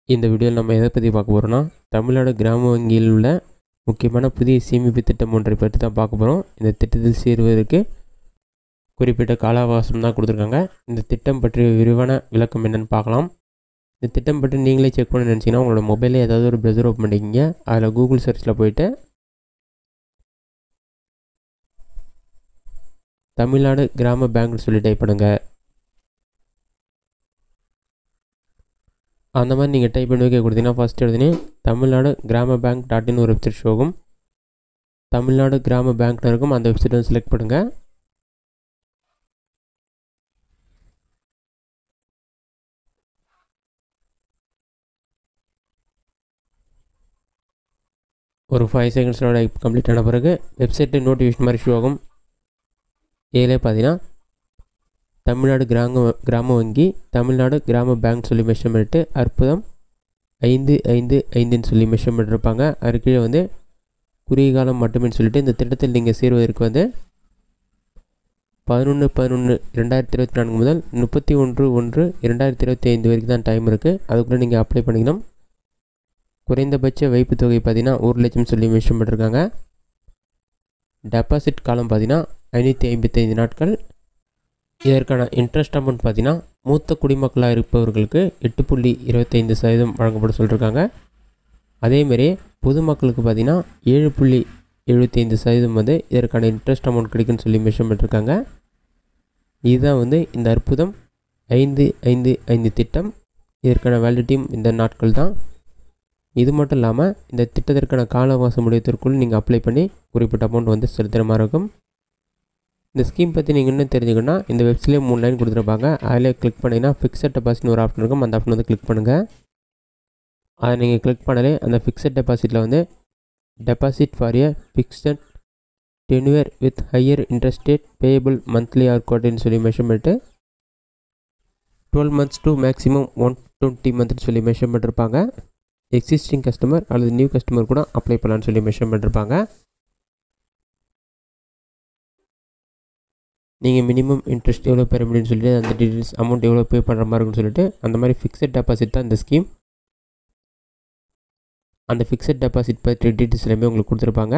இந்த வீடியோவில் நம்ம எதை பற்றி பார்க்க போகிறோம்னா, தமிழ்நாடு கிராம வங்கியில் உள்ள முக்கியமான புதிய சேமிப்பு திட்டம் ஒன்றை பற்றி தான் பார்க்க போகிறோம். இந்த திட்டத்தில் சேருவதற்கு குறிப்பிட்ட கால அவகாசம் தான் கொடுத்துருக்காங்க. இந்த திட்டம் பற்றிய விரிவான விளக்கம் என்னென்னு பார்க்கலாம். இந்த திட்டம் பற்றி நீங்களே செக் பண்ண நினச்சிங்கன்னா உங்களோட மொபைலில் ஏதாவது ஒரு ப்ரௌசர் ஓப்பன் பண்ணிக்கிங்க. அதில் கூகுள் சர்ச்சில் போயிட்டு தமிழ்நாடு கிராம பேங்க்னு சொல்லி டைப் பண்ணுங்கள். அந்த மாதிரி நீங்கள் டைப் பண்ணி வைக்க கொடுத்தீங்கன்னா ஃபஸ்ட்டு எடுத்துனே தமிழ்நாடு கிராம பேங்க் .in ஒரு வெப்சைட் ஷோ ஆகும். தமிழ்நாடு கிராம பேங்க்னு இருக்கும், அந்த வெப்சைட் வந்து செலக்ட் பண்ணுங்கள். ஒரு 5 செகண்ட்ஸோட கம்ப்ளீட் ஆன பிறகு வெப்சைட்டு நோட்டிஃபிகேஷன் மாதிரி ஷோ ஆகும். இதிலே பார்த்தீங்கன்னா தமிழ்நாடு கிராம வங்கி தமிழ்நாடு கிராம பேங்க் சொல்லி மென்ஷன் பண்ணிட்டு அற்புதம் 555ன்னு சொல்லி மென்ஷன் பண்ணியிருப்பாங்க. அதுக்கு கீழே வந்து குறுகிய காலம் மட்டுமே சொல்லிட்டு இந்த திட்டத்தில் நீங்கள் சேருவதற்கு வந்து 11/11/2024 முதல் 31/1/2025 வரைக்கும் தான் டைம் இருக்குது. அதுக்குள்ளே நீங்கள் அப்ளை பண்ணிக்கணும். குறைந்தபட்ச வைப்பு தொகை பார்த்தீங்கன்னா 1 லட்சம் சொல்லி மென்ஷன் பண்ணியிருக்காங்க. டெபாசிட் காலம் பார்த்தீங்கன்னா 555 நாட்கள். இதற்கான இன்ட்ரெஸ்ட் அமௌண்ட் பார்த்தீங்கன்னா மூத்த குடிமக்களாக இருப்பவர்களுக்கு 8.25% வழங்கப்பட சொல்லியிருக்காங்க. அதேமாரி பொதுமக்களுக்கு பார்த்தீங்கன்னா 7.75% வந்து இதற்கான இன்ட்ரெஸ்ட் அமௌண்ட் கிடைக்குன்னு சொல்லி மென்ஷன் பண்ணியிருக்காங்க. இதுதான் வந்து இந்த அற்புதம் 555 திட்டம். இதற்கான வேலிடிட்டியும் இந்த நாட்கள் தான். இது மட்டும் இல்லாமல் இந்த திட்டத்திற்கான கால அவகாசம் முடிவதற்குள் நீங்கள் அப்ளை பண்ணி குறிப்பிட்ட அமௌண்ட் வந்து செலுத்துகிற மாதிரி இருக்கும். இந்த ஸ்கீம் பற்றி நீங்கள் இன்னும் தெரிஞ்சுக்கணுன்னா இந்த வெப்சைட்லேயே 3 லைன் கொடுத்துருப்பாங்க. அதில் கிளிக் பண்ணிங்கன்னா ஃபிக்ஸட் டெபாசிட்னு ஒரு ஆப்ஷன் இருக்கும். அந்த ஆப்ஷன் வந்து கிளிக் பண்ணுங்கள். அதை நீங்கள் கிளிக் பண்ணாலே அந்த ஃபிக்ஸட் டெபாசிட்டில் வந்து deposit for a fixed tenure with higher interest rate payable monthly or குவார்ட்டர்லின்னு சொல்லி மென்ஷன் பண்ணிட்டு 12 months to மேக்ஸிமம் 120 months சொல்லி மென்ஷன் பண்ணியிருப்பாங்க. எக்ஸிஸ்டிங் கஸ்டமர் அல்லது நியூ கஸ்டமர் கூட அப்ளை பண்ணலான்னு சொல்லி மென்ஷன் பண்ணியிருப்பாங்க. நீங்கள் மினிமம் இன்ட்ரெஸ்ட் எவ்வளோ பெற முடியும்னு சொல்லிட்டு அந்த டீட்டெயில்ஸ் அமௌண்ட் எவ்வளோ பே பண்ணுற மாதிரி இருக்குன்னு சொல்லிட்டு அந்த மாதிரி ஃபிக்ஸட் டெபாசிட் தான் இந்த ஸ்கீம். அந்த ஃபிக்ஸட் டெபாசிட் பற்றி டீட்டெயில்ஸ் எல்லாமே உங்களுக்கு கொடுத்துருப்பாங்க.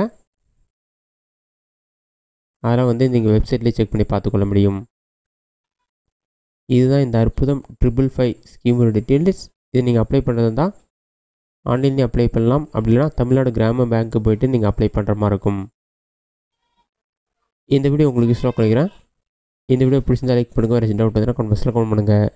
அதெல்லாம் வந்து நீங்கள் வெப்சைட்லேயே செக் பண்ணி பார்த்துக்கொள்ள முடியும். இதுதான் இந்த அற்புதம் 555 ஸ்கீமோட டீட்டெயில்ஸ். இது நீங்கள் அப்ளை பண்ணுறது தான் ஆன்லைன்லேயே அப்ளை பண்ணலாம். அப்படி இல்லைனா தமிழ்நாடு கிராம பேங்க்கு போய்ட்டு நீங்கள் அப்ளை பண்ணுற மாதிரி இருக்கும். இந்த வீடியோ உங்களுக்கு யூஸ்ஃபுல்லாக பண்ணிக்கிறேன். இந்த வீடியோ பிடிச்சிருந்தா லைக் பண்ணுங்கள். வேறு டவுட் இருந்தால் கமெண்ட் பாக்ஸில் கமெண்ட் பண்ணுங்கள்.